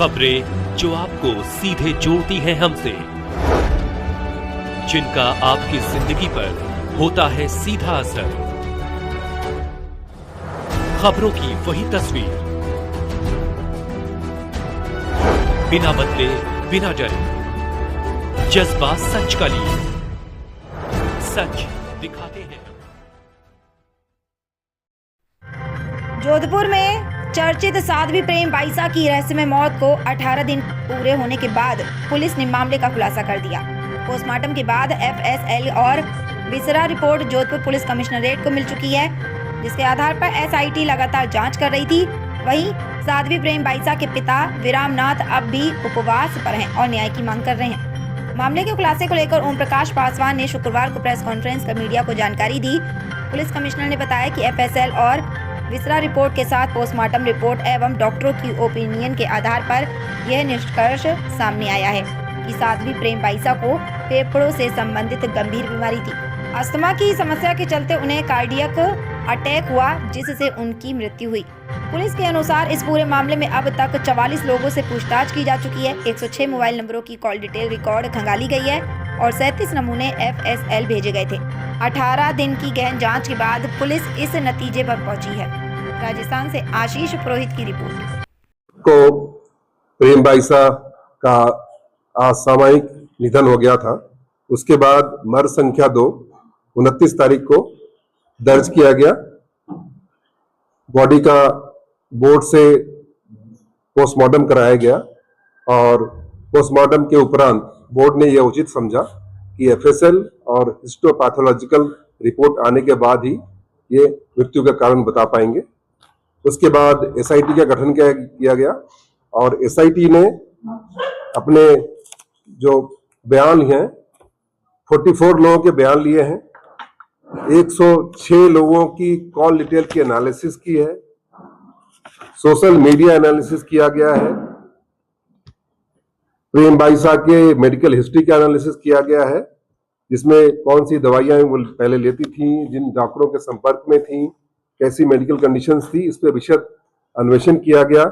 खबरें जो आपको सीधे जोड़ती हैं हमसे, जिनका आपकी जिंदगी पर होता है सीधा असर। खबरों की वही तस्वीर, बिना बदले बिना डरे, जज्बा सच का लिए, सच दिखाते हैं। जोधपुर में चर्चित साध्वी प्रेम बाईसा की रहस्यमय मौत को 18 दिन पूरे होने के बाद पुलिस ने मामले का खुलासा कर दिया। पोस्टमार्टम के बाद एफएसएल और viscera report Jodhpur police commissionerate को मिल चुकी है, जिसके आधार पर एसआईटी लगातार जांच कर रही थी। वहीं साध्वी प्रेम बाईसा के पिता विरामनाथ अब भी उपवास पर हैं और न्याय की मांग कर रहे हैं। मामले के खुलासे को लेकर ओम प्रकाश पासवान ने शुक्रवार को प्रेस कॉन्फ्रेंस कर मीडिया को जानकारी दी। पुलिस कमिश्नर ने बताया कि एफएसएल और विसरा रिपोर्ट के साथ पोस्टमार्टम रिपोर्ट एवं डॉक्टरों की ओपिनियन के आधार पर यह निष्कर्ष सामने आया है कि साध्वी प्रेम बाईसा को फेफड़ों से संबंधित गंभीर बीमारी थी। अस्थमा की समस्या के चलते उन्हें कार्डियक अटैक हुआ, जिससे उनकी मृत्यु हुई। पुलिस के अनुसार इस पूरे मामले में अब तक 44 लोगों से पूछताछ की जा चुकी है। 106 मोबाइल नंबरों की कॉल डिटेल रिकॉर्ड खंगाली गई है और 37 नमूने एफएसएल भेजे गए थे। 18 दिन की गहन जांच के बाद पुलिस इस नतीजे पर पहुंची है। राजस्थान से आशीष पुरोहित की रिपोर्ट। को प्रेम बाईसा का असामयिक निधन हो गया था। उसके बाद मर संख्या 2 29 तारीख को दर्ज किया गया। बॉडी का बोर्ड से पोस्टमार्टम कराया गया और पोस्टमार्टम के उपरांत बोर्ड ने यह उचित समझा कि एफएसएल और हिस्टोपैथोलॉजिकल रिपोर्ट आने के बाद ही ये मृत्यु का कारण बता पाएंगे। उसके बाद एसआईटी का गठन किया गया और एसआईटी ने अपने जो बयान हैं 44 लोगों के बयान लिए हैं, 106 लोगों की कॉल डिटेल की एनालिसिस की है, सोशल मीडिया एनालिसिस किया गया है, प्रेम बाईसा के मेडिकल हिस्ट्री का एनालिसिस किया गया है, जिसमें कौन सी दवाइयां वो पहले लेती थी, जिन डॉक्टरों के संपर्क में थी, कैसी मेडिकल कंडीशंस थी, इस पे विशद अन्वेषण किया गया।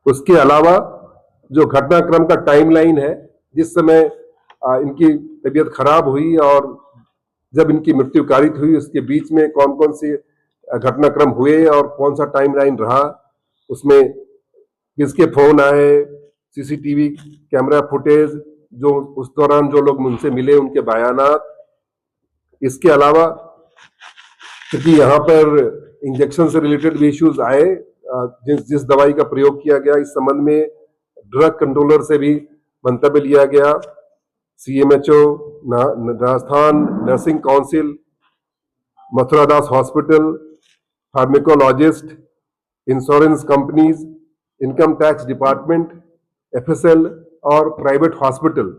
उसके अलावा जो घटनाक्रम का टाइमलाइन है, जिस समय इनकी तबीयत खराब हुई और जब इनकी मृत्यु कारित हुई, उसके बीच में कौन कौन से घटनाक्रम हुए और कौन सा टाइमलाइन रहा, उसमें किसके फोन आए, सीसीटीवी कैमरा फुटेज, जो उस दौरान जो लोग उनसे मिले उनके बयानात। इसके अलावा क्योंकि यहाँ पर इंजेक्शन से रिलेटेड भी इश्यूज आए, जिस दवाई का प्रयोग किया गया, इस संबंध में ड्रग कंट्रोलर से भी मंतव्य लिया गया। CMHO, Rajasthan nursing council, Mathuradas hospital, pharmacologist, insurance companies, income tax department, FSL और प्राइवेट हॉस्पिटल,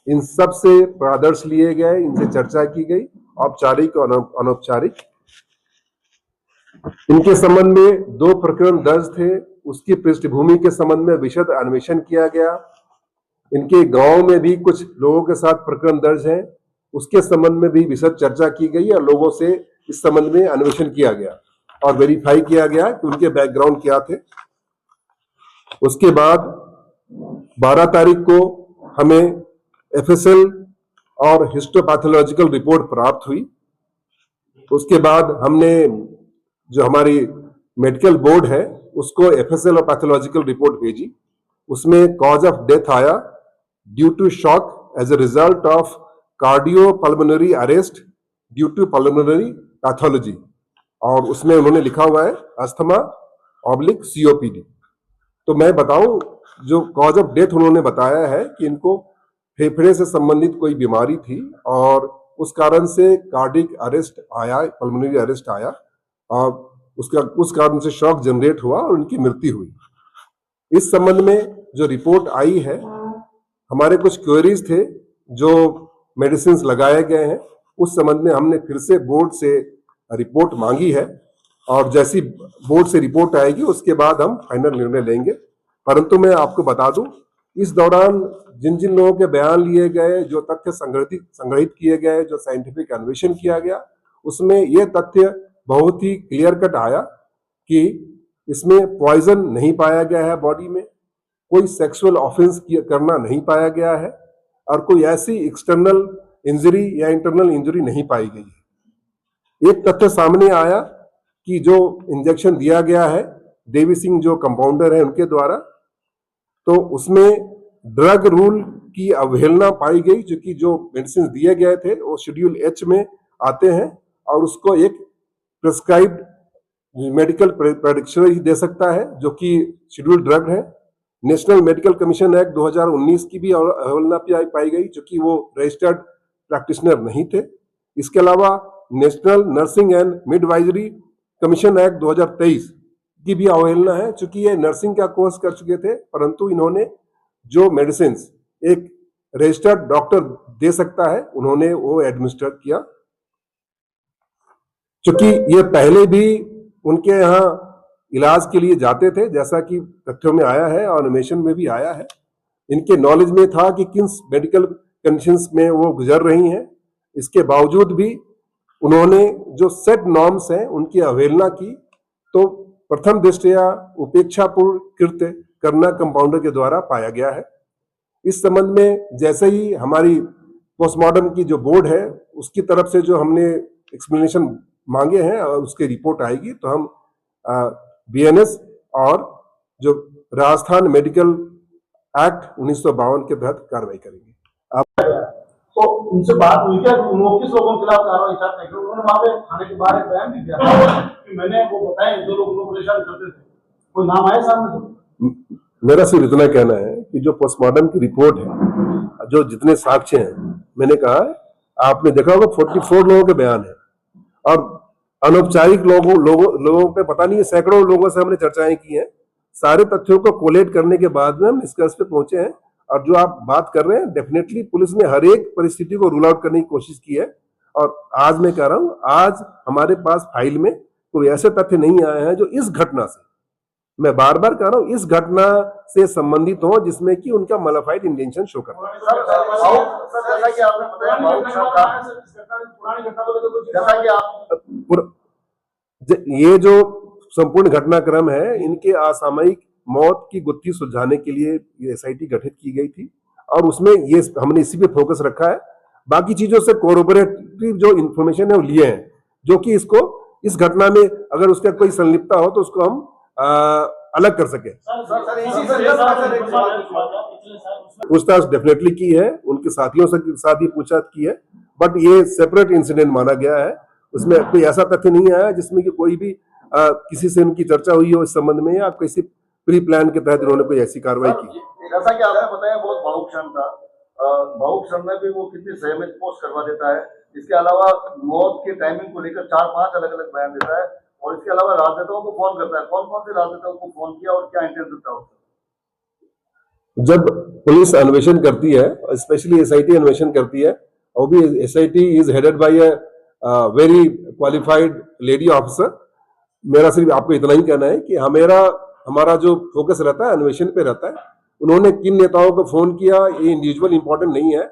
इन सब से परामर्श लिए गए, इनसे चर्चा की गई, औपचारिक और अनौपचारिक। इनके संबंध में 2 प्रकरण दर्ज थे, उसकी पृष्ठभूमि के संबंध में विशद अन्वेषण किया गया। इनके गांव में भी कुछ लोगों के साथ प्रकरण दर्ज हैं, उसके संबंध में भी विशद चर्चा की गई और लोगों से इस संबंध में अन्वेषण किया गया और वेरीफाई किया गया कि उनके बैकग्राउंड क्या थे। उसके बाद 12 तारीख को हमें एफएसएल और हिस्टोपैथोलॉजिकल रिपोर्ट प्राप्त हुई। उसके बाद हमने जो हमारी मेडिकल बोर्ड है उसको एफएसएल और पैथोलॉजिकल रिपोर्ट भेजी। उसमें कॉज ऑफ डेथ आया due to shock as a result of cardiopulmonary arrest due to pulmonary pathology, और उसमें उन्होंने लिखा हुआ है अस्थमा ऑब्लिक सीओपीडी। तो मैं बताऊं, जो कॉज ऑफ डेथ उन्होंने बताया है कि इनको फेफड़े से संबंधित कोई बीमारी थी और उस कारण से कार्डिक अरेस्ट आया, पल्मोनरी अरेस्ट आया और उस कारण से शॉक जनरेट हुआ और उनकी मृत्यु हुई। इस संबंध में जो रिपोर्ट आई है, हमारे कुछ क्वेरीज थे जो मेडिसिन लगाए गए हैं, उस संबंध में हमने फिर से बोर्ड से रिपोर्ट मांगी है और जैसी बोर्ड से रिपोर्ट आएगी उसके बाद हम फाइनल निर्णय लेंगे। परंतु मैं आपको बता दूं, इस दौरान जिन जिन लोगों के बयान लिए गए, जो तथ्य संग्रहित किए गए, जो साइंटिफिक अन्वेषण किया गया, उसमें यह तथ्य बहुत ही क्लियर कट आया कि इसमें पॉइजन नहीं पाया गया है बॉडी में, कोई सेक्सुअल ऑफेंस करना नहीं पाया गया है और कोई ऐसी एक्सटर्नल इंजरी या इंटरनल इंजरी नहीं पाई गई है। एक तथ्य सामने आया कि जो इंजेक्शन दिया गया है देवी सिंह जो कंपाउंडर है उनके द्वारा, तो उसमें ड्रग रूल की अवहेलना पाई गई, क्योंकि जो मेडिसिन दिए गए थे वो शेड्यूल एच में आते हैं और उसको एक प्रिस्क्राइब्ड मेडिकल प्रेडिक्शनर ही दे सकता है जो कि शेड्यूल ड्रग है। नेशनल मेडिकल कमीशन एक्ट 2019 की भी अवहेलना पाई गई, क्योंकि वो रजिस्टर्ड प्रैक्टिशनर नहीं थे। इसके अलावा national nursing and midwifery commission act 2023 की भी अवहेलना है, क्योंकि ये नर्सिंग का कोर्स कर चुके थे, परंतु इन्होंने जो मेडिसिन एक रजिस्टर्ड डॉक्टर दे सकता है उन्होंने वो एडमिनिस्टर किया। क्योंकि ये पहले भी उनके यहाँ इलाज के लिए जाते थे, जैसा कि तथ्यों में आया है और एनिमेशन में भी आया है। इनके नॉलेज में था कि किन मेडिकल कंडीशंस में वो गुजर रही हैं। इसके बावजूद भी उन्होंने जो सेट नॉर्म्स हैं उनकी अवहेलना की, तो प्रथम दृष्टया उपेक्षापूर्ण कृत्य करना कंपाउंडर के द्वारा पाया गया है। इस संबंध में जैसे ही हमारी पोस्टमार्टम की जो बोर्ड है उसकी तरफ से जो हमने एक्सप्लेनेशन मांगे हैं और उसकी रिपोर्ट आएगी तो हम बीएनएस और जो राजस्थान मेडिकल एक्ट 1952 के तहत कार्रवाई करेंगे। तो उनसे बात हुई क्या, वो किस लोगों के खिलाफ कार्रवाई चाहते हैं? उन्होंने वहां पे थाने के बाहर एक बयान भी दिया था कि मैंने वो बताया जो लोग उनको परेशान करते थे, कोई नाम आया सामने? मेरा सिर्फ इतना कहना है कि जो पोस्टमार्टम की रिपोर्ट है, जो जितने साक्ष्य हैं, मैंने कहा आपने देखा होगा 44 लोगों के बयान है और अनौपचारिक लोगों पे पता नहीं है, सैकड़ों लोगों से हमने चर्चाएं की हैं। सारे तथ्यों को कोलेट करने के बाद में हम निष्कर्ष पे पहुंचे हैं। और जो आप बात कर रहे हैं, डेफिनेटली पुलिस ने हर एक परिस्थिति को रूल आउट करने की कोशिश की है। और आज मैं कह रहा हूं, आज हमारे पास फाइल में कोई ऐसे तथ्य नहीं आए हैं जो इस घटना से, मैं बार बार कह रहा हूं, इस घटना से संबंधित हो जिसमें कि उनका मॉडिफाइड इंटेंशन शो कर रहा है। ये जो संपूर्ण घटनाक्रम है, इनके असामयिक मौत की गुत्थी सुलझाने के लिए ये एसआईटी गठित की गई थी और उसमें ये हमने इसी पे फोकस रखा है। बाकी चीजों से कोरोबोरेटिव जो इंफॉर्मेशन है वो लिए हैं, जो कि इसको इस घटना में अगर उसका कोई संलिप्तता हो तो उसको हम अलग कर सके। पूछताछ डेफिनेटली की है, उनके साथियों से साथ ही पूछताछ की है, बट ये सेपरेट इंसिडेंट माना गया है। उसमें कोई ऐसा तथ्य नहीं आया जिसमें कि कोई भी किसी से उनकी चर्चा हुई हो इस संबंध में या किसी प्री प्लान के तहत उन्होंने कोई ऐसी कार्रवाई की। जैसा कि आपने बताया बहुत भावुक क्षण था, भावुक क्षण में भी वो कितनी सहमति पोस्ट करवा देता है। इसके अलावा मौत के टाइमिंग को लेकर 4-5 अलग अलग बयान देता है और इसके अलावा राजनेताओं को फोन करता है। कौन कौन से राजनेताओं को फोन किया और क्या इंटेंशन था उसका? जब पुलिस अन्वेषण करती है, स्पेशली एसआईटी अन्वेषण करती है, और भी SIT is headed by a very qualified lady officer. मेरा सिर्फ आपको इतना ही कहना है कि हमारा जो फोकस रहता है अन्वेषण पे रहता है। उन्होंने किन नेताओं को फोन किया ये इंडिविजुअल इंपॉर्टेंट नहीं है,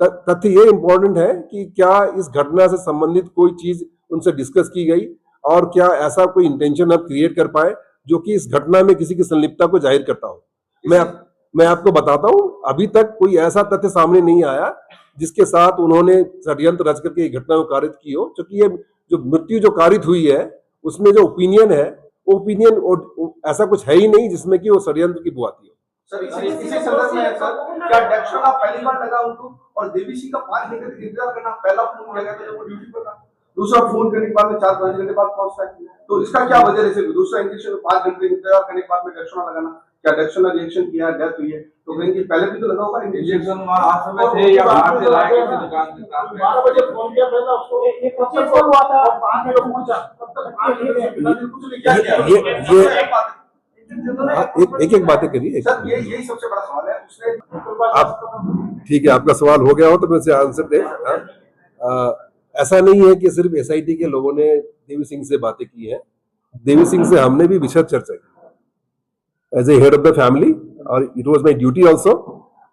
तथ्य ये इंपॉर्टेंट है कि क्या इस घटना से संबंधित कोई चीज उनसे डिस्कस की गई और क्या ऐसा कोई इंटेंशन अब क्रिएट कर पाए जो कि इस घटना में किसी की संलिप्तता को जाहिर करता हो। मैं आपको बताता हूं, अभी तक कोई ऐसा तथ्य सामने नहीं आया जिसके साथ उन्होंने षड्यंत्र रच करके घटना को कारित की हो। क्योंकि ये जो मृत्यु जो कारित हुई है उसमें जो ओपिनियन है, ओपिनियन ऐसा कुछ है ही नहीं जिसमें कि वो षड्यंत्र की बुआती हो। सर इसी संदर्भ में सर, क्या डक्षणा पहली बार लगा उनको और देवी सिंह का 5 घंटे तक इंतजार करना? पहला फोन किया गया था जब वो ड्यूटी पर था, दूसरा फोन करने के बाद में 4-5 घंटे बाद पहुंचता है, तो इसका क्या वजह है? सिर्फ दूसरा इंजेक्शन 5 घंटे इंतजार करने के बाद में डक्षणा लगाना, क्या डक्षणा रिएक्शन किया, डेथ हुई है? तो कहेंगे पहले भी तो लगा होगा इंजेक्शन, आज समय थे या बाहर से लाए किसी दुकान से 12 बजे फोन किया पहला उसको, एक 25 कॉल हुआ था और 5 बजे पहुंचा, तब तक 5 बजे कुछ नहीं किया। एक बातें करिए सर, यही सबसे बड़ा सवाल है। उसने आप ठीक है, आपका सवाल हो गया हो तो मैं उसे आंसर दे। ऐसा नहीं है कि सिर्फ एसआईटी के लोगों ने देवी सिंह से बातें की है। देवी सिंह से हमने भी विशद चर्चा की as a head of the family और it was my duty also.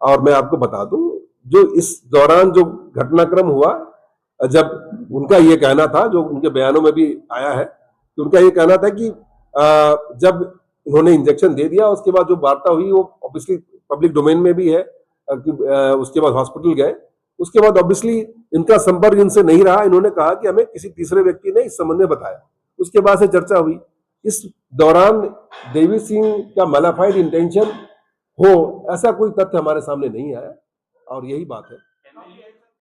और मैं आपको बता दूं, जो इस दौरान जो घटनाक्रम हुआ, जब उनका ये कहना था, जो उनके बयानों में भी आया है, तो उनका ये कहना था कि जब उन्होंने इंजेक्शन दे दिया उसके बाद जो वार्ता हुई वो ऑब्वियसली पब्लिक डोमेन में भी है उसके बाद हॉस्पिटल गए, उसके बाद ऑब्वियसली इनका संपर्क इनसे नहीं रहा। इन्होंने कहा कि हमें किसी तीसरे व्यक्ति ने इस संबंध में बताया, उसके बाद से चर्चा हुई। इस दौरान देवी सिंह का मैलाफाइड इंटेंशन हो ऐसा कोई तथ्य हमारे सामने नहीं आया और यही बात है।